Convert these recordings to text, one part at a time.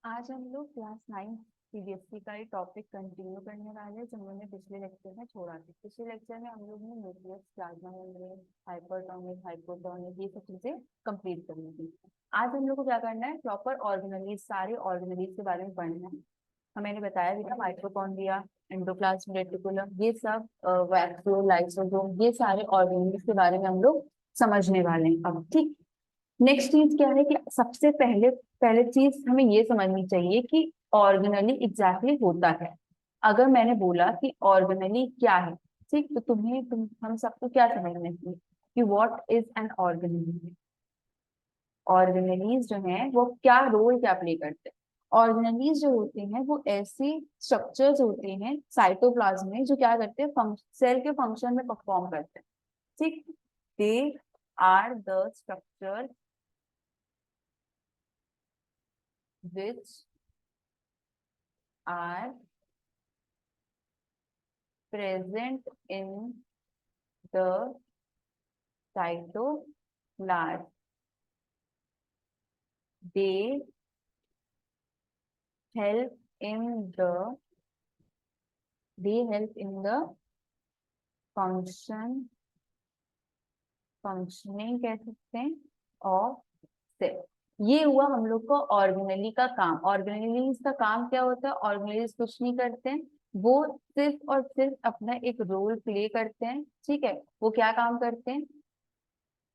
आज हम लोग क्लास 9 सीबीएसई का ही टॉपिक कंटिन्यू करने वाले हैं जो हमने पिछले लेक्चर में छोड़ा था। पिछले लेक्चर में हम लोग ने nucleus, plasma membrane, hypertonic, hypotonic ये सब चीजें कंप्लीट करनी थी। आज हम लोग को क्या करना है, प्रॉपर ऑर्गेनेलीज, सारे ऑर्गेनेलीज के बारे में पढ़ना है। मैंने बताया भी था, माइटोकॉन्ड्रिया, एंडोप्लाज्म रेटिकुलम, ये सब वैक्यूल, लाइसोसोम, ये सारे ऑर्गेनेलीज के बारे में हम लोग समझने वाले हैं अब। ठीक, नेक्स्ट चीज क्या है कि सबसे पहले पहले चीज हमें ये समझनी चाहिए कि ऑर्गेनली एग्जैक्टली होता है। अगर मैंने बोला कि ऑर्गेनली क्या है, ठीक, तो हम सबको क्या समझना चाहिए कि what is an organelle. Organelles जो है वो क्या रोल क्या प्ले करते हैं। ऑर्गेनलीज जो होते हैं वो ऐसी स्ट्रक्चर्स होते हैं साइटोप्लाज्म में जो क्या करते हैं, सेल के फंक्शन में परफॉर्म करते हैं। ठीक, they are the structure which are present in the cytoplasm. They help in the they help in the functioning कह सकते हैं ऑफ सेल। ये हुआ हम लोग को ऑर्गेनली का काम। ऑर्गेनलीज का काम क्या होता है? ऑर्गेनलीज कुछ नहीं करते हैं, वो सिर्फ और सिर्फ अपना एक रोल प्ले करते हैं। ठीक है, वो क्या काम करते हैं?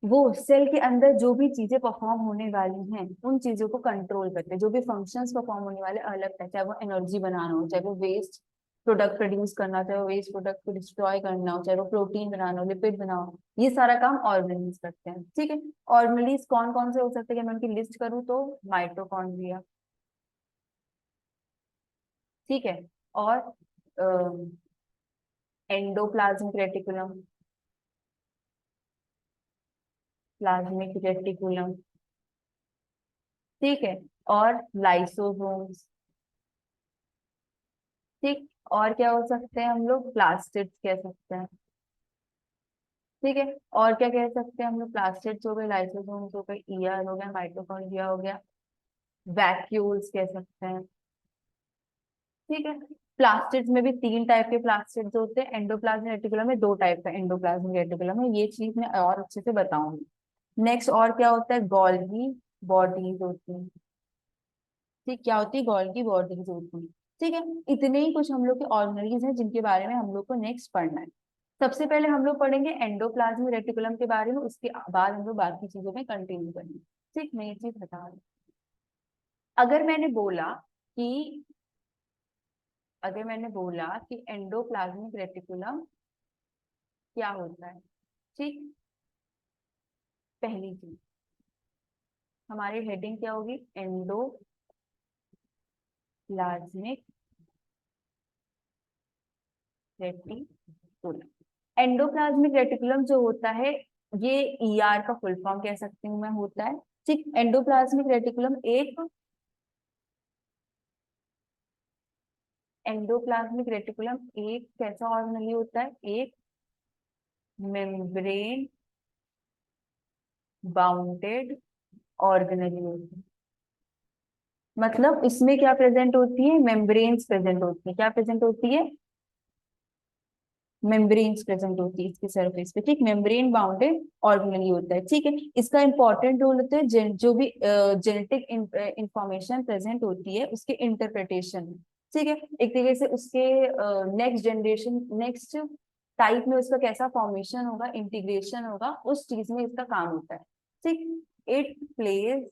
वो सेल के अंदर जो भी चीजें परफॉर्म होने वाली हैं उन चीजों को कंट्रोल करते हैं। जो भी फंक्शंस परफॉर्म होने वाले अलग है, चाहे वो एनर्जी बनाना हो, चाहे वो वेस्ट प्रोडक्ट प्रोड्यूस करना, चाहे वो वेस्ट प्रोडक्ट को डिस्ट्रॉय करना हो, चाहे वो प्रोटीन बनाना हो, लिपिड बनाओ, ये सारा काम ऑर्गेनेलीज करते हैं। ठीक है, ऑर्गेनेलीज कौन कौन से हो सकते हैं? मैं उनकी लिस्ट करूँ तो माइटोकॉन्ड्रिया, ठीक है, और एंडोप्लाज्मिक रेटिकुलम, प्लाज्मिक रेटिकुलम, ठीक है, और लाइसोसोम्स। ठीक, और क्या हो सकते हैं हम लोग? प्लास्टिड्स कह सकते हैं। ठीक है, और क्या कह सकते हैं हम लोग? प्लास्टिड्स हो गए, लाइसोसोम्स हो गए, ईआर हो गया, माइटोकॉन्ड्रिया हो गया, वैक्यूल्स कह सकते हैं। ठीक है, प्लास्टिड्स में भी तीन टाइप के प्लास्टिड्स होते हैं। एंडोप्लाज्मिक रेटिकुलम में दो टाइप का एंडोप्लाज्मिक रेटिकुलम है, ये चीज मैं और अच्छे से बताऊंगी। नेक्स्ट और क्या होता है? गोल्गी बॉडीज होती हैं। ठीक, क्या होती है? गोल्गी बॉडीज होती हैं। ठीक है, इतने ही कुछ हम लोग के ऑर्गेनेलीज हैं जिनके बारे में हम लोग को नेक्स्ट पढ़ना है। सबसे पहले हम लोग पढ़ेंगे एंडोप्लाज्मिक रेटिकुलम के बारे में, उसके बाद हम लोग बाकी चीजों में कंटिन्यू करेंगे। ठीक, मैं ये चीज बता रही हूँ। अगर मैंने बोला कि अगर मैंने बोला कि एंडोप्लाज्मिक रेटिकुलम क्या होता है, ठीक, पहली चीज हमारी हेडिंग क्या होगी? Endoplasmic reticulum. एंडोप्लाज्मिक रेटिकुलम जो होता है, ये ईआर का फुल फॉर्म कह सकती हूँ मैं, होता है। ठीक, एंडोप्लाज्मिक रेटिकुलम एक कैसा ऑर्गेनेली होता है? एक मेम्ब्रेन बाउंडेड ऑर्गेनेली होता है। मतलब इसमें क्या प्रेजेंट होती है? मेम्ब्रेन्स प्रेजेंट होती है। क्या प्रेजेंट होती है? मेम्ब्रेन्स प्रेजेंट होती है इसकी सरफेस पे। ठीक, मेम्ब्रेन बाउंडेड ऑर्गेनेली होता है। ठीक है, इसका इंपॉर्टेंट रोल होता है जो भी जेनेटिक इंफॉर्मेशन प्रेजेंट होती है उसके इंटरप्रिटेशन में। ठीक है, एक तरीके से उसके नेक्स्ट जनरेशन, नेक्स्ट टाइप में उसका कैसा फॉर्मेशन होगा, इंटीग्रेशन होगा, उस चीज में इसका काम होता है। ठीक, it plays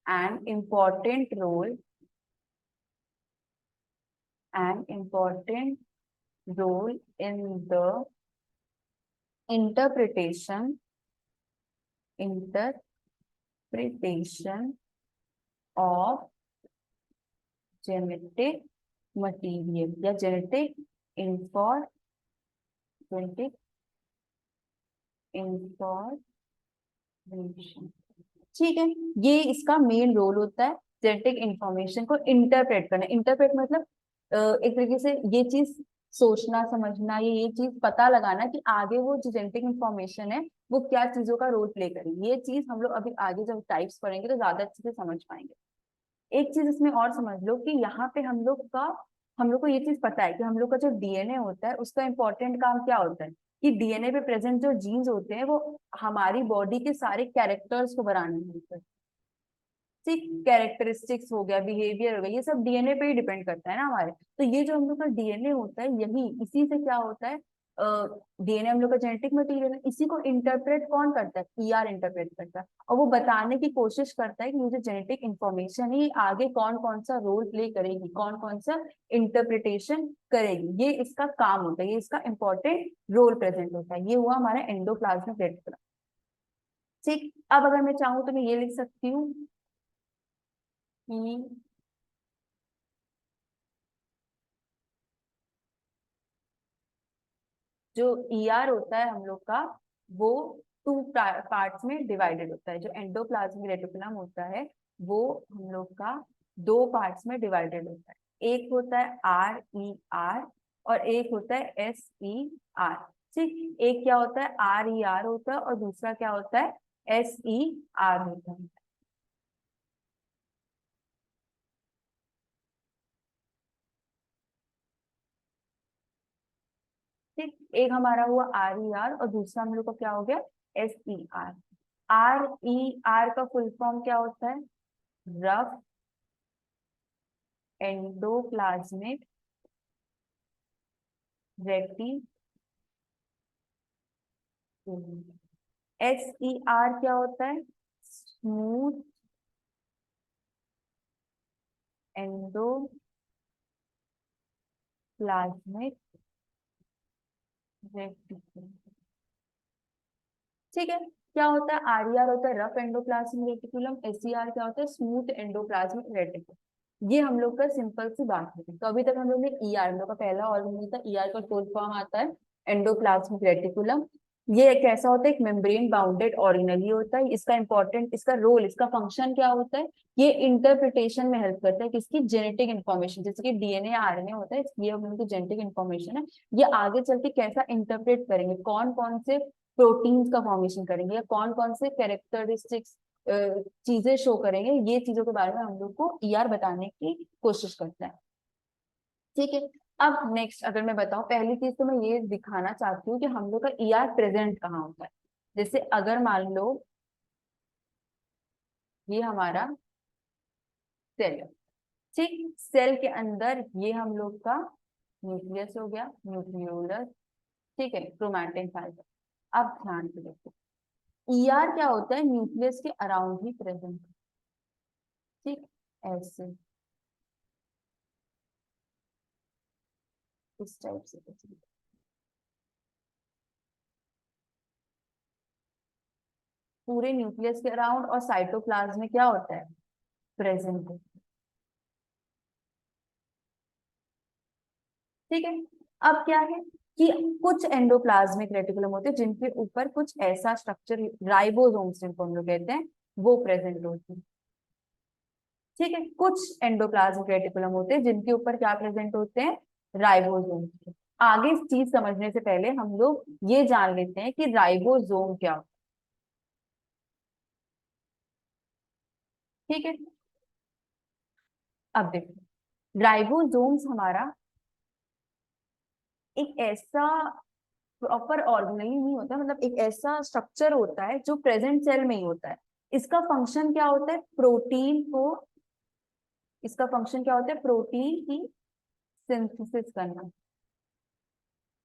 an important role an important role in the interpretation interpretation of genetic material या genetic information। ठीक है, ये इसका मेन रोल होता है, जेनेटिक इंफॉर्मेशन को इंटरप्रेट करना। इंटरप्रेट मतलब एक तरीके से ये चीज सोचना, समझना, ये चीज पता लगाना कि आगे वो जो जेनेटिक इंफॉर्मेशन है वो क्या चीजों का रोल प्ले करेगी। ये चीज हम लोग अभी आगे जब टाइप्स पढ़ेंगे तो ज्यादा अच्छे से समझ पाएंगे। एक चीज इसमें और समझ लो कि यहाँ पे हम लोग को ये चीज पता है कि हम लोग का जो डीएनए होता है उसका इंपॉर्टेंट काम क्या होता है, कि डीएनए पे प्रेजेंट जो जीन्स होते हैं वो हमारी बॉडी के सारे कैरेक्टर्स को बनाने में होते हैं। ठीक, कैरेक्टरिस्टिक्स हो गया, बिहेवियर हो गया, ये सब डीएनए पे ही डिपेंड करता है ना हमारे। तो ये जो हम लोग का डीएनए होता है, यही इसी से क्या होता है, डीएनए हम लोग का जेनेटिक मटेरियल है, इसी को इंटरप्रेट कौन करता है, ईआर इंटरप्रेट करता है। और वो बताने की कोशिश करता है कि ये जो जेनेटिक इंफॉर्मेशन है ये आगे कौन कौन सा रोल प्ले करेगी, कौन कौन सा इंटरप्रिटेशन करेगी, ये इसका काम होता है, ये इसका इंपॉर्टेंट रोल प्रेजेंट होता है। ये हुआ हमारा एंडोप्लाज्मिक रेटिकुलम। ठीक, अब अगर मैं चाहूँ तो मैं ये लिख सकती हूँ कि जो ईआर होता है हम लोग का, वो टू पार्ट्स में डिवाइडेड होता है। जो एंडोप्लाज्मिक रेटिकुलम होता है वो हम लोग का दो पार्ट्स में डिवाइडेड होता है। एक होता है आर ई आर और एक होता है एस ई आर। ठीक, एक क्या होता है, आर ई आर होता है और दूसरा क्या होता है, एस ई आर होता है। ठीक, एक हमारा हुआ आर ई आर और दूसरा हम लोग का क्या हो गया, S E R. R E R का फुल फॉर्म क्या होता है, rough endoplasmic reticulum. S E R क्या होता है, स्मूथ एंडोप्लाज्मिक रेटिकुलम। ठीक है, क्या होता है, आर ई आर होता है rough endoplasmic reticulum, S E R क्या होता है, स्मूथ एंडोप्लाज्मिक रेटिकुलम। ये हम लोग का सिंपल सी बात है। तो अभी तक हम लोग ने ई आर, हम लोग का पहला ऑर्गेनिज्म था, ई आर का फुल फॉर्म आता है एंडोप्लाज्मिक रेटिकुलम। ये एक ऐसा होता है, एक मेम्ब्रेन बाउंडेड ऑर्गेनेली होता है। इसका इंपॉर्टेंट, इसका रोल, इसका फंक्शन क्या होता है, ये इंटरप्रिटेशन में हेल्प करता है किसकी, जेनेटिक इन्फॉर्मेशन, जैसे कि डीएनए आरएनए होता है, ये हम लोग की जेनेटिक इन्फॉर्मेशन है। ये आगे चल के कैसा इंटरप्रेट करेंगे, कौन कौन से प्रोटीन्स का फॉर्मेशन करेंगे या कौन कौन से कैरेक्टरिस्टिक्स चीजें शो करेंगे, ये चीजों के बारे में हम लोग को ईआर बताने की कोशिश करता है। ठीक है, अब नेक्स्ट अगर मैं बताऊं, पहली चीज तो मैं ये दिखाना चाहती हूँ कि हम लोग का ईआर प्रेजेंट कहाँ होता है। जैसे अगर मान लो ये हमारा सेल है, ठीक, सेल के अंदर ये हम लोग का न्यूक्लियस हो गया, न्यूक्लियोलस, ठीक है, क्रोमैटिन फाइबर। अब ध्यान से देखो, ईआर क्या होता है, न्यूक्लियस के अराउंड ही प्रेजेंट। ठीक, ऐसे इस टाइप से कुछ भी। पूरे न्यूक्लियस के अराउंड और साइटोप्लाज्म में क्या होता है, प्रेजेंट है। ठीक है, अब क्या है कि कुछ एंडोप्लाज्मिक रेटिकुलम होते हैं जिनके ऊपर कुछ ऐसा स्ट्रक्चर, राइबोसोम्स जिनको हम लोग कहते हैं, वो प्रेजेंट होते हैं। ठीक है, कुछ एंडोप्लाज्मिक रेटिकुलम होते हैं जिनके ऊपर क्या प्रेजेंट होते हैं, राइबोसोम। आगे इस चीज समझने से पहले हम लोग ये जान लेते हैं कि राइबोसोम क्या होता है। ठीक है, अब देखो, राइबोसोम्स हमारा एक ऐसा प्रॉपर ऑर्गेनली नहीं होता, मतलब एक ऐसा स्ट्रक्चर होता है जो प्रेजेंट सेल में ही होता है। इसका फंक्शन क्या होता है, प्रोटीन को, इसका फंक्शन क्या होता है, प्रोटीन की सिंथेसिस करना।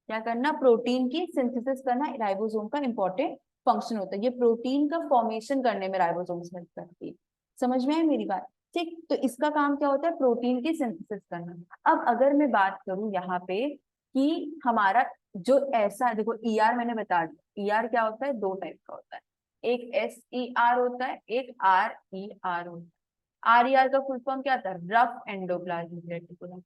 क्या करना, प्रोटीन की सिंथेसिस करना राइबोसोम का इंपॉर्टेंट फंक्शन होता है। ये प्रोटीन का फॉर्मेशन करने में राइबोसोम्स हेल्प करती है। समझ में है मेरी बात। ठीक, तो इसका काम क्या होता है, प्रोटीन की सिंथेसिस करना। अब अगर मैं बात करूं यहाँ पे कि हमारा जो ऐसा, देखो ईआर मैंने बता दिया, ईआर क्या होता है, दो टाइप का होता है, एक एस ई आर होता है, एक आर ई आर होता है। आर ई आर का फुल फॉर्म क्या था, रफ एंडोप्लाज्मिक रेटिकुलम।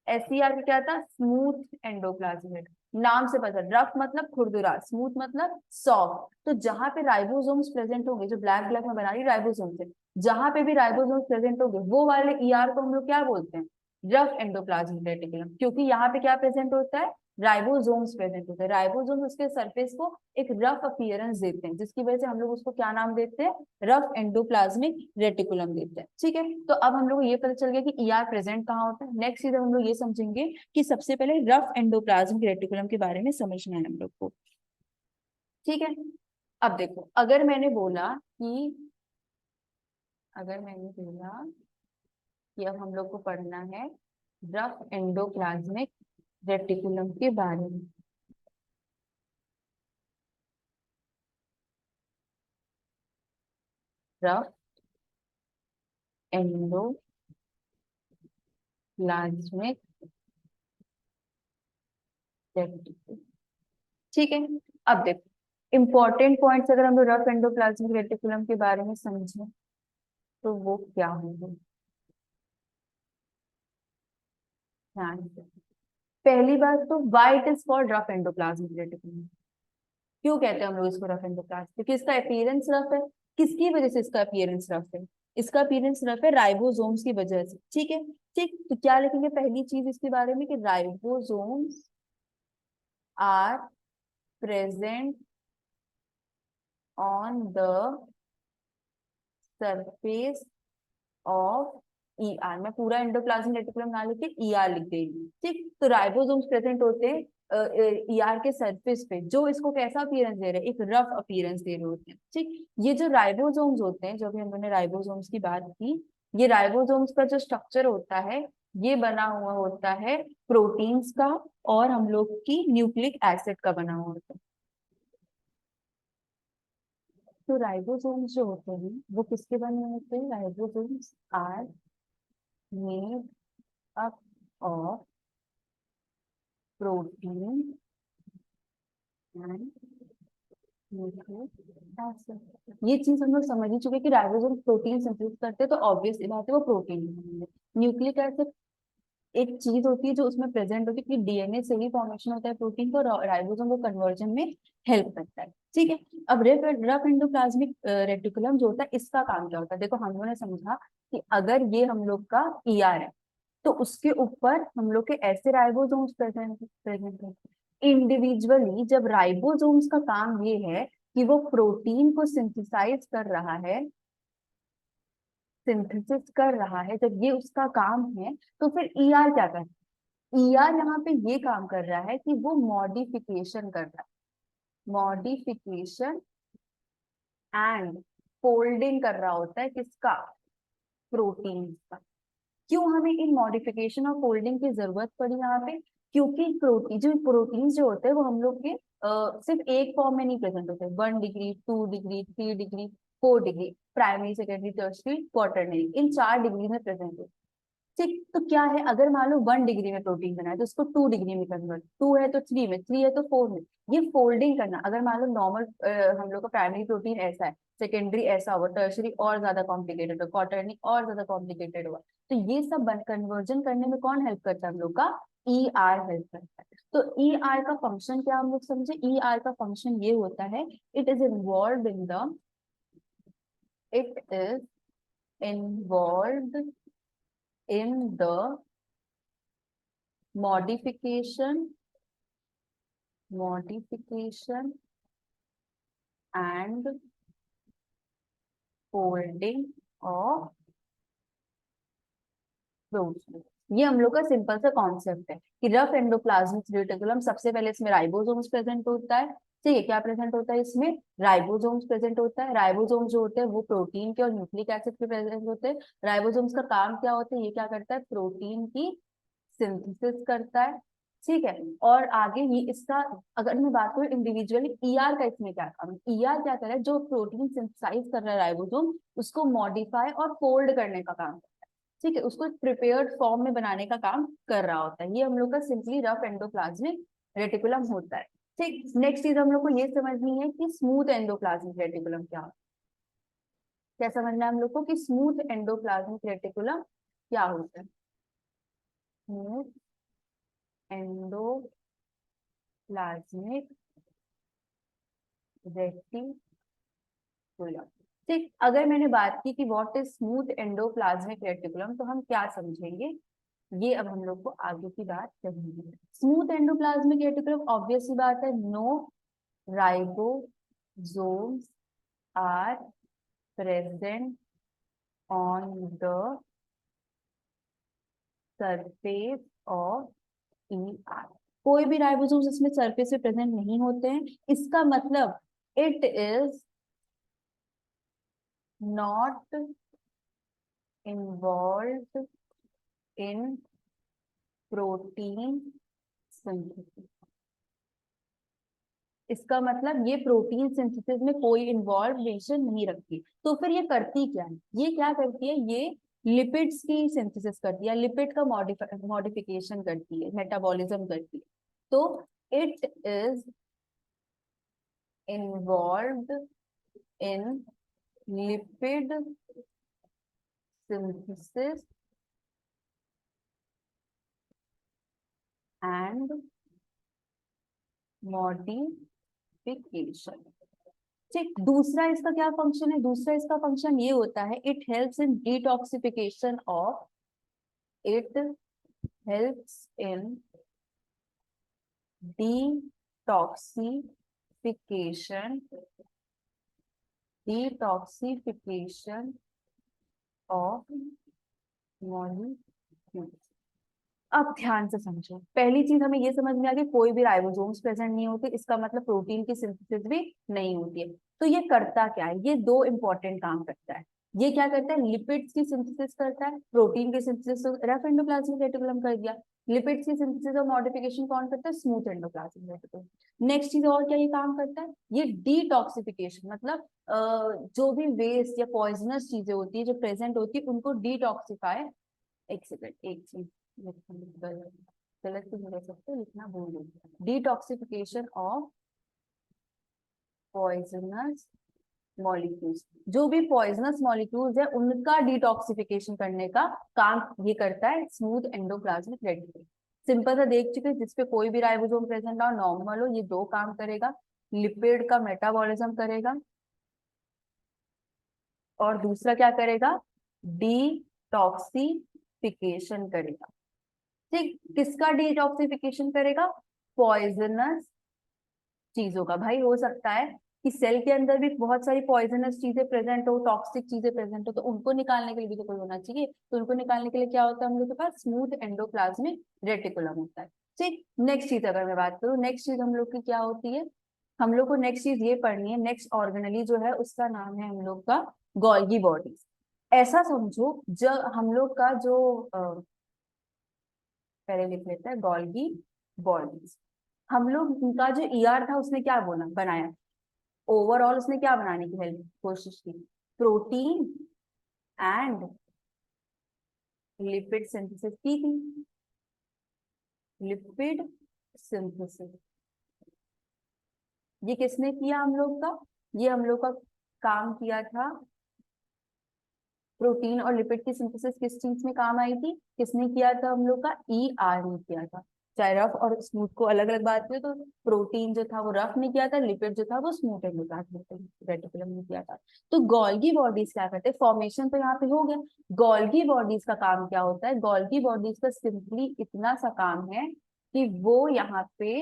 एससीआर का क्या था, स्मूथ एंडोप्लाज्मिक। नाम से पता, रफ मतलब खुरदुरा, स्मूथ मतलब सॉफ्ट। तो जहां पे राइबोसोम्स प्रेजेंट होंगे, जो ब्लैक ब्लैक में बना रही राइबोसोम्स है, जहां पे भी राइबोसोम्स प्रेजेंट होंगे वो वाले ईआर को हम लोग क्या बोलते हैं, रफ एंडोप्लाज्मिक रेटिकुलम, क्योंकि यहाँ पे क्या प्रेजेंट होता है, राइबोसोम्स प्रेजेंट होते हैं। राइबोसोम्स उसके सरफेस को एक रफ अपीयरेंस देते हैं, जिसकी वजह से हम लोग उसको क्या नाम देते हैं, रफ एंडोप्लाज्मिक रेटिकुलम देते हैं। ठीक है, तो अब हम लोग को ये पता चल गया कि ईआर प्रेजेंट कहाँ होता है। नेक्स्ट चीज हम लोग ये समझेंगे कि सबसे पहले रफ एंडोप्लाज्मिक रेटिकुलम के बारे में समझना है हम लोग को। ठीक है, अब देखो, अगर मैंने बोला कि अब हम लोग को पढ़ना है रफ एंडोप्लाज्मिक रेटिकुलम के बारे में। रफ एंडोप्लाज्मिक रेटिकुलम, ठीक है। अब देखो, इंपॉर्टेंट पॉइंट्स अगर हम लोग रफ एंडोप्लाज्मिक रेटिकुलम के बारे में समझें तो वो क्या होंगे, ध्यान से। पहली बात तो why it is called rough endoplasmic reticulum. क्यों कहते हैं हम लोग इसको रफ एंडोप्लाज्मिक, क्योंकि इसका अपीयरेंस रफ है। किसकी वजह से इसका अपीयरेंस रफ है, इसका अपीयरेंस रफ है राइबोसोम्स की वजह से। ठीक है, ठीक, तो क्या लिखेंगे पहली चीज इसके बारे में कि ribosomes are present on the surface of ER. मैं पूरा एंडोप्लाज्मिक रेटिकुलम ना लिख के ईआर लिख देंगे। ठीक, तो राइबोसोम्स प्रेजेंट होते हैं ईआर के सरफेस पे, जो इसको कैसा अपीयरेंस दे रहे हैं, एक रफ अपीयरेंस दे रहे होते हैं। ठीक, ये जो राइबोसोम्स होते हैं, जो भी हमने राइबोसोम्स की बात की, ये राइबोसोम्स का जो स्ट्रक्चर होता है, ये बना हुआ होता है प्रोटीन्स का और हम लोग की न्यूक्लिक एसिड का बना हुआ होता है। तो राइबोसोम्स जो होते हैं वो किसके बने होते हैं, ribosomes are made up of protein and nucleic acid. ये चीज हम लोग समझ ही चुके कि राइबोसोम प्रोटीन सिंथेसिस करते हैं, तो ऑब्वियस बात है वो प्रोटीन बनेंगे। न्यूक्लिक एसिड एक चीज होती है जो उसमें प्रेजेंट होती है, कि डीएनए से ही फॉर्मेशन होता है प्रोटीन को, राइबोसोम को कन्वर्जन में हेल्प करता है। ठीक है, अब रफ एंडोप्लाज्मिक रेटिकुलम जो होता है, इसका काम क्या होता है। देखो, हम लोगों ने समझा कि अगर ये हम लोग का ईआर है, तो उसके ऊपर हम लोग के ऐसे राइबोसोम्स प्रेजेंट प्रेजेंट है। इंडिविजुअली जब राइबोसोम्स का काम ये है कि वो प्रोटीन को सिंथेसाइज कर रहा है, सिंथेसिस कर रहा है, जब ये उसका काम है, तो फिर ईआर क्या कर, ईआर यहाँ पे ये काम कर रहा है कि वो मॉडिफिकेशन कर रहा है, मॉडिफिकेशन एंड फोल्डिंग कर रहा होता है, किसका, प्रोटीन का। क्यों हमें इन मॉडिफिकेशन और फोल्डिंग की जरूरत पड़ी यहाँ पे, क्योंकि प्रोटीन जो होते हैं वो हम लोग के सिर्फ एक फॉर्म में नहीं प्रेजेंट होते, 1 degree, 2 degree, 3 degree, 4 degree, primary, secondary, tertiary, quaternary, इन 4 डिग्री में प्रेजेंट होते हैं। ठीक, तो क्या है, अगर मान लो 1 डिग्री में प्रोटीन बना है, तो उसको 2 डिग्री में कन्वर्ट, 2 है तो 3 में, 3 है तो 4 में, ये फोल्डिंग करना। अगर मान लो नॉर्मल हम लोग का प्राइमरी प्रोटीन ऐसा है, सेकेंडरी ऐसा होगा, टर्शरी और ज्यादा कॉम्प्लिकेटेड होगा, क्वार्टरनी और ज्यादा कॉम्प्लिकेटेड होगा, तो ये सब कन्वर्जन करने में कौन हेल्प करता है हम लोग का, ई आर हेल्प करता है। तो ई आर का फंक्शन क्या हम लोग समझे, ई आर का फंक्शन ये होता है, it is involve in the it is involve in the modification modification and folding of protein. ये हम लोग का सिंपल सा कॉन्सेप्ट है कि रफ एंडोप्लाज्मिक रेटिकुलम, सबसे पहले इसमें राइबोसोम्स प्रेजेंट होता है। ठीक है, क्या प्रेजेंट होता है इसमें, राइबोसोम्स प्रेजेंट होता है। राइबोसोम्स जो होते हैं वो प्रोटीन के और न्यूक्लिक एसिड के प्रेजेंट होते हैं। राइबोसोम्स का काम क्या होता है, ये क्या करता है, प्रोटीन की सिंथेसिस करता है। ठीक है, और आगे ये इसका, अगर मैं बात करूँ इंडिविजुअली ईआर का, इसमें क्या काम है, ईआर क्या कर रहा है, जो प्रोटीन सिंथेसाइज कर रहा है राइबोसोम, उसको मॉडिफाई और फोल्ड करने का काम, ठीक है, उसको प्रिपेयर्ड फॉर्म में बनाने का काम कर रहा होता है। ये हम लोग का सिंपली रफ एंडोप्लाज्मिक रेटिकुलम होता है। ठीक, नेक्स्ट चीज हम लोग को ये समझनी है कि स्मूथ एंडोप्लाज्मिक रेटिकुलम क्या होता है। क्या समझना है हम लोग को कि स्मूथ एंडोप्लाज्मिक रेटिकुलम क्या होता है, स्मूथ एंडोप्लाज्मिक रेटिकुलम। ठीक, अगर मैंने बात की कि what is smooth endoplasmic reticulum, तो हम क्या समझेंगे, ये अब हम लोग को आगे की बात करनी है। स्मूथ एंडोप्लाज्मिक रेटिकुलम, ऑब्वियस सी बात है, no ribosomes are present on the surface of ER। कोई भी राइबोसोम्स इसमें सरफेस पे प्रेजेंट नहीं होते हैं। इसका मतलब it is not involve in protein synthesis. इसका मतलब ये प्रोटीन सिंथेसिस में कोई इन्वॉल्वेशन नहीं रखती। तो फिर ये करती क्या है, ये क्या करती है, ये लिपिड्स की सिंथेसिस करती है, लिपिड का मॉडिफिकेशन करती है, मेटाबॉलिज्म करती है। तो it is involved in lipid synthesis and modification. ठीक, दूसरा इसका क्या फंक्शन है, दूसरा इसका फंक्शन ये होता है, it helps in detoxification of, it helps in detoxification, detoxification of molecule. अब ध्यान से समझो, पहली चीज हमें ये समझ में आ गई, कोई भी राइबोसोम्स प्रेजेंट नहीं होते, इसका मतलब प्रोटीन की सिंथेसिस भी नहीं होती है। तो ये करता क्या है, ये दो इंपॉर्टेंट काम करता है। ये क्या करता है, लिपिड्स की सिंथेसिस करता है, प्रोटीन की सिंथेसिस रफ एंडोप्लाज्मिक रेटिकुलम कर दिया। लिपिड्स की सिंथेसिस और मॉडिफिकेशन कौन करता है, स्मूथ एंडोप्लाज्मिक रेटिकुलम। नेक्स्ट चीज और क्या ये काम करता है, ये डिटॉक्सिफिकेशन, मतलब जो भी वेस्ट या पॉइजनस चीजें होती है जो प्रेजेंट होती है उनको डिटॉक्सिफाई। एक सेकंड, एक चीज गलत गलत तो नहीं कह सकते, लिखना भूल गई। डिटॉक्सिफिकेशन ऑफ पॉइजनस मॉलिक्यूल्स, जो भी पॉइजनस मॉलिक्यूल्स है उनका डिटॉक्सिफिकेशन करने का काम ये करता है स्मूथ एंडोप्लाज्मिक रेटिकुलम। सिंपल सा देख चुके, जिसपे कोई भी राइबोसोम प्रेजेंट हो, नॉर्मल हो, ये दो काम करेगा, लिपिड का मेटाबॉलिज्म करेगा और दूसरा क्या करेगा, डिटॉक्सिफिकेशन करेगा। ठीक, किसका डिटॉक्सिफिकेशन करेगा, पॉइजनस चीजों का। भाई हो सकता है कि सेल के अंदर भी बहुत सारी पॉइजनस चीजें प्रेजेंट हो, टॉक्सिक चीजें प्रेजेंट हो, तो उनको निकालने के लिए भी तो कोई होना चाहिए। तो उनको निकालने के लिए क्या होता है हम लोग के पास, स्मूथ एंडोप्लाज्मिक रेटिकुलम होता है। ठीक, नेक्स्ट चीज अगर मैं बात करूँ, नेक्स्ट चीज हम लोग की क्या होती है, हम लोग को नेक्स्ट चीज ये पढ़नी है, नेक्स्ट ऑर्गेनली जो है उसका नाम है हम लोग का गोल्गी बॉडीज। ऐसा समझो, जब हम लोग का जो पहले लिख लेते हैं गोल्गी बॉडीज। हम लोग का जो ईआर था उसने क्या बोला बनाया, ओवरऑल उसने क्या बनाने की हेल्प कोशिश की, प्रोटीन एंड लिपिड सिंथेसिस की थी, लिपिड सिंथेसिस। ये किसने किया हम लोग का, ये हम लोग का काम किया था, प्रोटीन और लिपिड की सिंथेसिस किस चीज में काम आई थी, किसने किया था हम लोग का, ER ने किया था। चाहे रफ और स्मूथ को अलग अलग बात करें तो प्रोटीन जो था वो रफ ने किया था, लिपिड जो था वो स्मूथ एंडोप्लाज्मिक रेटिकुलम ने किया था। तो गोल्गी बॉडीज क्या करते हैं, फॉर्मेशन तो यहाँ पे हो गया, गोल्गी बॉडीज का काम क्या होता है, गोल्गी बॉडीज का सिंपली इतना सा काम है कि वो यहाँ पे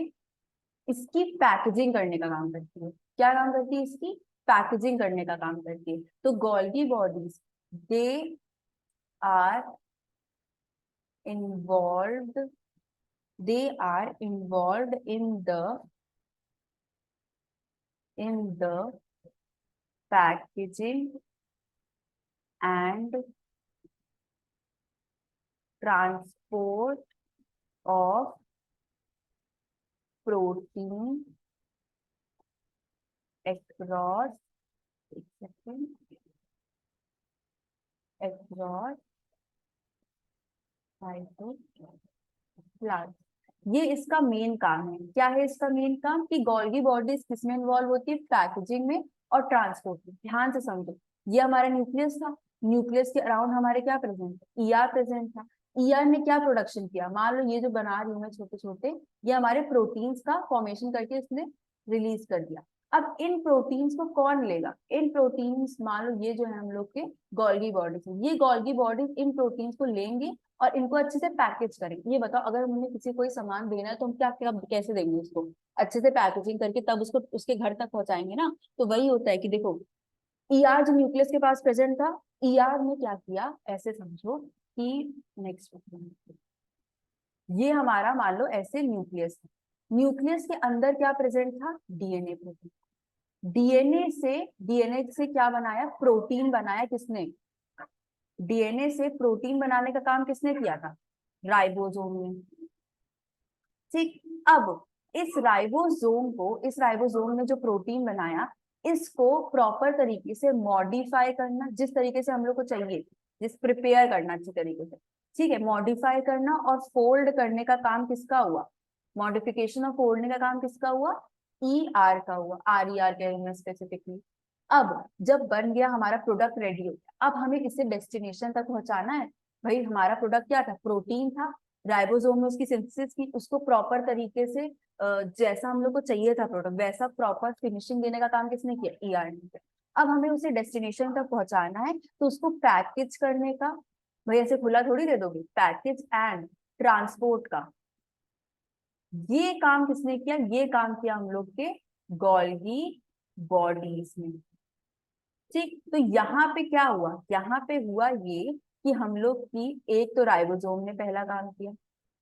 इसकी पैकेजिंग करने का काम करती है। क्या काम करती है, इसकी पैकेजिंग करने का काम करती है। तो Golgi bodies, they are involved, they are involved in the packaging and transport of protein across, एक सेकेंड, across cytoplasm। ये इसका मेन काम है। क्या है इसका मेन काम, कि गोल्गी बॉडीज किसमें इन्वॉल्व होती है, पैकेजिंग में और ट्रांसपोर्ट में। ध्यान से समझो, ये हमारा न्यूक्लियस था, न्यूक्लियस के अराउंड हमारे क्या प्रेजेंट है, ER प्रेजेंट था। ER ने क्या प्रोडक्शन किया, मान लो ये जो बना रही हूँ मैं छोटे छोटे, ये हमारे प्रोटीन्स का फॉर्मेशन करके इसने रिलीज कर दिया। अब इन प्रोटीन्स को कौन लेगा? इन प्रोटीन्स, मान लो ये जो है हम लोग के गोल्गी बॉडीज है, ये गोल्गी बॉडीज इन प्रोटीन्स को लेंगे और इनको अच्छे से पैकेज करेंगे। ये बताओ, अगर हमने किसी कोई सामान देना है तो हम क्या क्या कैसे देंगे उसको? अच्छे से पैकेजिंग करके तब उसको उसके घर तक पहुंचाएंगे ना। तो वही होता है कि देखो, ईआर जो न्यूक्लियस के पास प्रेजेंट था, ईआर ने क्या किया, ऐसे समझो कि नेक्स्ट, ये हमारा मान लो ऐसे न्यूक्लियस है, न्यूक्लियस के अंदर क्या प्रेजेंट था? DNA present. डीएनए से क्या बनाया? प्रोटीन बनाया। किसने? डीएनए से प्रोटीन बनाने का काम किसने किया था? राइबोसोम ने। ठीक। अब इस राइबोसोम ने जो प्रोटीन बनाया, इसको प्रॉपर तरीके से मॉडिफाई करना, जिस तरीके से हम लोग को चाहिए, जिस प्रिपेयर करना अच्छी तरीके से, ठीक है, मॉडिफाई करना और फोल्ड करने का काम किसका हुआ? मॉडिफिकेशन और फोल्डने का काम किसका हुआ? ईआर का हुआ। आर कहेंगे स्पेसिफिकली। अब जब बन गया हमारा प्रोडक्ट रेडी हो गया, अब हमें इसे डेस्टिनेशन तक पहुंचाना है। भाई हमारा प्रोडक्ट क्या था? प्रोटीन था। राइबोसोम में उसकी सिंथेसिस की, उसको प्रॉपर तरीके से जैसा हम लोग को चाहिए था प्रोडक्ट, वैसा प्रॉपर फिनिशिंग देने का काम किसने किया? ईआर ने किया। अब हमें उसे डेस्टिनेशन तक पहुंचाना है, तो उसको पैकेज करने का, भाई ऐसे खुला थोड़ी दे दोगे, पैकेज एंड ट्रांसपोर्ट का ये काम किसने किया? ये काम किया हम लोग के गोल्गी बॉडीज ने। ठीक। तो यहाँ पे क्या हुआ? यहाँ पे हुआ ये कि हम लोग की, एक तो राइबोसोम ने पहला काम किया,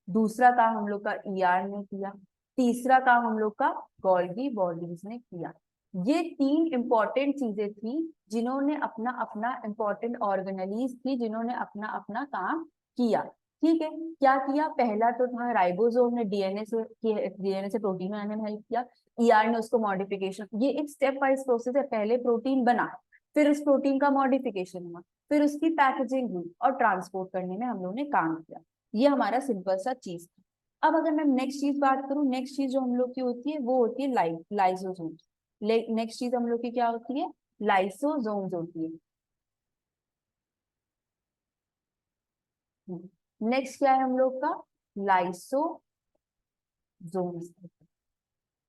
दूसरा काम हम लोग का ईआर ने किया, तीसरा काम हम लोग का गोल्गी बॉडीज ने किया। ये तीन इंपॉर्टेंट चीजें थी जिन्होंने अपना अपना इंपॉर्टेंट ऑर्गेनेलीज थी जिन्होंने अपना अपना काम किया। ठीक है, क्या किया? पहला तो था राइबोसोम ने डीएनए से प्रोटीन बनाने में हेल्प किया। ईआर ने उसको मॉडिफिकेशन, ये एक स्टेप वाइज प्रोसेस है, पहले प्रोटीन बना, फिर उस प्रोटीन का मॉडिफिकेशन हुआ, फिर उसकी पैकेजिंग हुई और ट्रांसपोर्ट करने में हम लोगों ने काम किया। ये हमारा सिंपल सा चीज था। अब अगर मैं नेक्स्ट चीज बात करूं, नेक्स्ट चीज जो हम लोग की होती है वो होती है लाइसोसोम। नेक्स्ट चीज हम लोग की क्या होती है? लाइसोसोम्स होती है। नेक्स्ट क्या है हम लोग का? लाइसोसोम्स।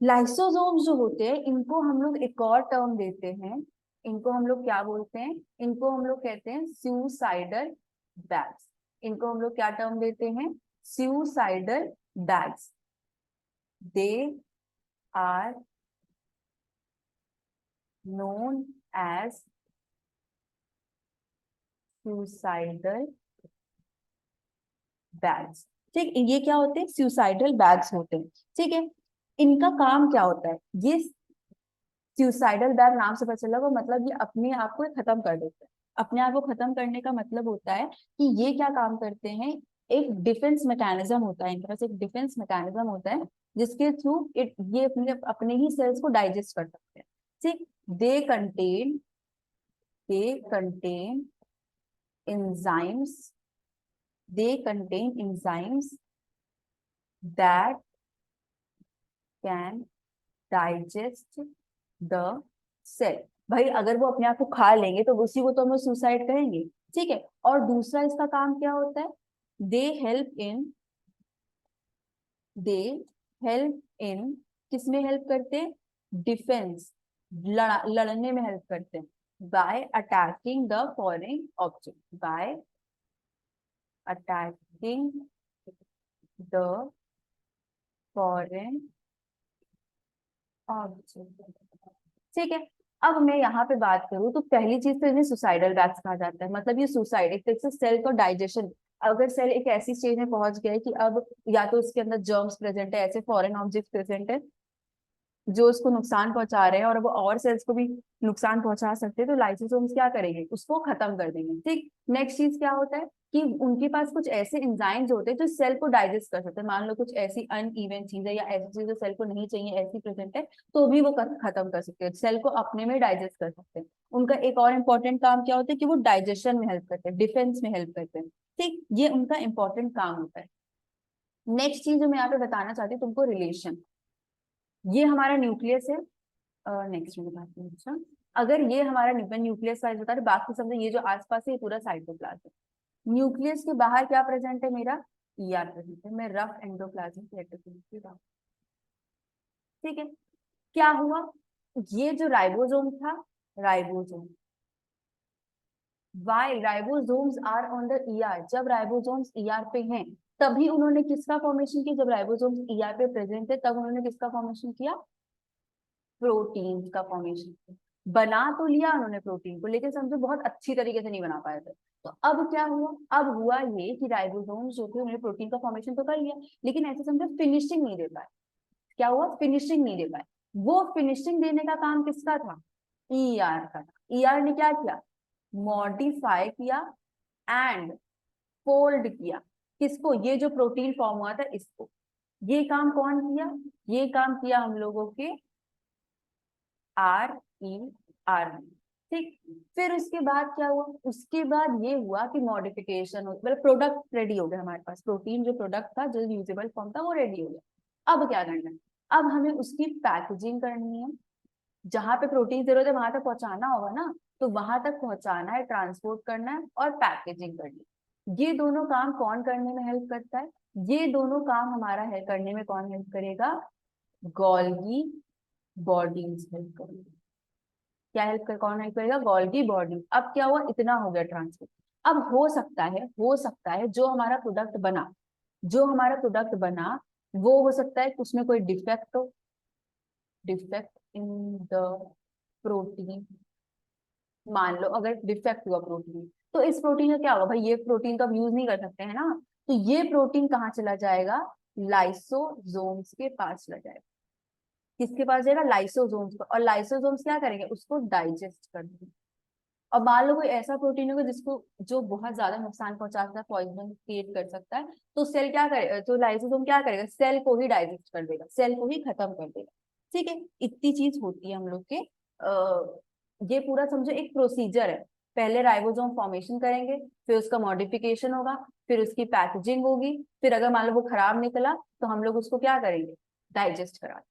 लाइसोसोम्स जो होते हैं, इनको हम लोग एक और टर्म देते हैं। इनको हम लोग क्या बोलते हैं? इनको हम लोग कहते हैं सुसाइडल बैग्स। इनको हम लोग क्या टर्म देते हैं? Suicidal bags. They are known as suicidal bags। ठीक, ये क्या होते हैं? सुसाइडल बैग्स होते हैं। ठीक है, इनका काम क्या होता है? ये सुसाइडल बैग नाम से पता चला, वो मतलब ये अपने आप को खत्म कर देते हैं। अपने आप को खत्म करने का मतलब होता है कि ये क्या काम करते हैं, एक डिफेंस मैकेनिज्म होता है इनके पास, एक डिफेंस मैकेनिज्म होता है जिसके थ्रू ये अपने अपने ही सेल्स को डाइजेस्ट कर सकते हैं। ठीक। They contain they contain enzymes they contain enzymes that can digest the cell। भाई अगर वो अपने आप को खा लेंगे तो उसी को तो हम सुसाइड कहेंगे। ठीक है, और दूसरा इसका काम क्या होता है? They help in they help in किस में हेल्प करते हैं? डिफेंस, लड़ने में हेल्प करते हैं। Bye attacking the foreign object, bye attacking the foreign object. ठीक है। अब मैं यहाँ पे बात करूँ तो पहली चीज तो इन्हें सुसाइडल बैग्स कहा जाता है। मतलब ये सुसाइड, एक तरह से सेल का डाइजेशन, अगर सेल एक ऐसी स्टेज में पहुंच गया है कि अब या तो उसके अंदर जर्म्स प्रेजेंट है, ऐसे फॉरेन ऑब्जेक्ट प्रेजेंट है जो उसको नुकसान पहुंचा रहे हैं और वो और सेल्स को भी नुकसान पहुंचा सकते हैं, तो लाइसोसोम्स क्या करेंगे? उसको खत्म कर देंगे। ठीक। नेक्स्ट चीज क्या होता है कि उनके पास कुछ ऐसे एंजाइम्स होते हैं जो सेल को डाइजेस्ट कर सकते हैं। मान लो कुछ ऐसी अनइवन चीजें या ऐसी चीजें सेल को नहीं चाहिए ऐसी प्रेजेंट है, तो भी वो खत्म कर सकते हैं, सेल को अपने में डाइजेस्ट कर सकते हैं। उनका एक और इम्पोर्टेंट काम क्या होता है कि वो डाइजेशन में हेल्प करते हैं, डिफेंस में हेल्प करते हैं। ठीक, ये उनका इंपॉर्टेंट काम होता है। नेक्स्ट चीज जो मैं यहाँ पे बताना चाहती हूँ तुमको, रिलेशन। ये हमारा न्यूक्लियस है। नेक्स्ट में बताती हूँ। अच्छा, अगर ये हमारा न्यूक्लियस वाइज बता रहे, बाकी सब ये जो आसपास है ये पूरा साइटोप्लाज्म है। न्यूक्लियस के बाहर क्या प्रेजेंट है मेरा? ईआर प्रेजेंट है। मैं रफ एंडोप्लाज्मिक रेटिकुलम की बात, ठीक है। क्या हुआ? ये जो राइबोसोम था, ribosome, why ribosomes are on the ER, जब राइबोसोम्स ईआर पे हैं तभी उन्होंने किसका फॉर्मेशन किया, जब राइबोसोम्स ईआर पे प्रेजेंट थे तब उन्होंने किसका फॉर्मेशन किया, प्रोटीन का फॉर्मेशन किया। बना तो लिया उन्होंने प्रोटीन को, लेकिन समझो बहुत अच्छी तरीके से नहीं बना पाए थे। तो अब क्या हुआ, अब हुआ ये कि राइबोसोम्स जो थे उन्होंने प्रोटीन का फॉर्मेशन तो कर लिया, लेकिन ऐसे समझो फिनिशिंग नहीं दे पाए। क्या हुआ, फिनिशिंग नहीं दे पाए। वो फिनिशिंग देने का काम किसका था, ईआर का था। ईआर ने क्या किया, मॉडिफाई किया एंड फोल्ड किया, किसको, ये जो प्रोटीन फॉर्म हुआ था इसको। ये काम कौन किया, ये काम किया हम लोगों के आर ई आर ने। ठीक, फिर उसके बाद क्या हुआ, उसके बाद ये हुआ कि मॉडिफिकेशन मतलब प्रोडक्ट रेडी हो गया हमारे पास, प्रोटीन जो प्रोडक्ट था जो यूजेबल फॉर्म था वो रेडी हो गया। अब क्या करना है, अब हमें उसकी पैकेजिंग करनी है। जहां पे प्रोटीन जरूरत है वहां तक पहुंचाना होगा ना, तो वहां तक पहुंचाना है, ट्रांसपोर्ट करना है और पैकेजिंग करनी है। ये दोनों काम कौन करने में हेल्प करता है, ये दोनों काम हमारा हेल्प करने में कौन हेल्प करेगा, गोल्गी बॉडीज हेल्प करेगी। क्या हेल्प कर, कौन हेल्प करेगा, गोल्गी बॉडी। अब क्या हुआ, इतना हो गया ट्रांसपोर्ट। अब हो सकता है जो हमारा प्रोडक्ट बना, जो हमारा प्रोडक्ट बना वो हो सकता है उसमें कोई डिफेक्ट हो, डिफेक्ट इन द प्रोटीन। मान लो अगर डिफेक्ट हुआ प्रोटीन, तो इस प्रोटीन का क्या होगा भाई, ये प्रोटीन तो अब यूज नहीं कर सकते हैं ना, तो ये प्रोटीन कहाँ चला जाएगा, लाइसोसोम्स के पास चला जाएगा। किसके पास जाएगा, लाइसोसोम्स को, और लाइसोसोम्स क्या करेंगे, उसको डाइजेस्ट कर देंगे। और मान लो कोई ऐसा प्रोटीन होगा जिसको, जो बहुत ज्यादा नुकसान पहुंचा सकता है, पॉइजन क्रिएट कर सकता है, तो सेल क्या करेगा, तो लाइसोसोम क्या करेगा, सेल को ही डाइजेस्ट कर देगा, सेल को ही खत्म कर देगा। ठीक है, इतनी चीज होती है हम लोग के ये पूरा समझो एक प्रोसीजर है। पहले राइबोसोम फॉर्मेशन करेंगे, फिर उसका मॉडिफिकेशन होगा, फिर उसकी पैकेजिंग होगी, फिर अगर मान लो वो खराब निकला तो हम लोग उसको क्या करेंगे, डाइजेस्ट करा।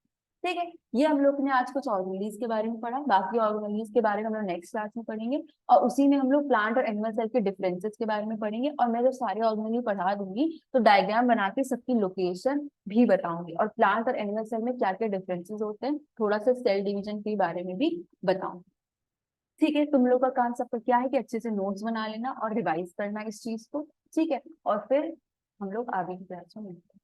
ठीक है, ये हम लोग ने आज कुछ ऑर्गेनीज के बारे में पढ़ा, बाकी ऑर्गेनीज के बारे में हम लोग नेक्स्ट क्लास में पढ़ेंगे। और उसी में हम लोग प्लांट और एनिमल सेल के डिफरेंसेस के बारे में पढ़ेंगे, और मैं जब सारे ऑर्गेनीज पढ़ा दूंगी तो डायग्राम बना के सबकी लोकेशन भी बताऊंगी, और प्लांट और एनिमल सेल में क्या क्या डिफरेंसेस होते हैं, थोड़ा सा सेल डिवीजन के बारे में भी बताऊंगी। ठीक है, तुम लोग का काम सबका क्या है कि अच्छे से नोट्स बना लेना और रिवाइज करना इस चीज को। ठीक है, और फिर हम लोग आगे की क्लास में मिलते हैं।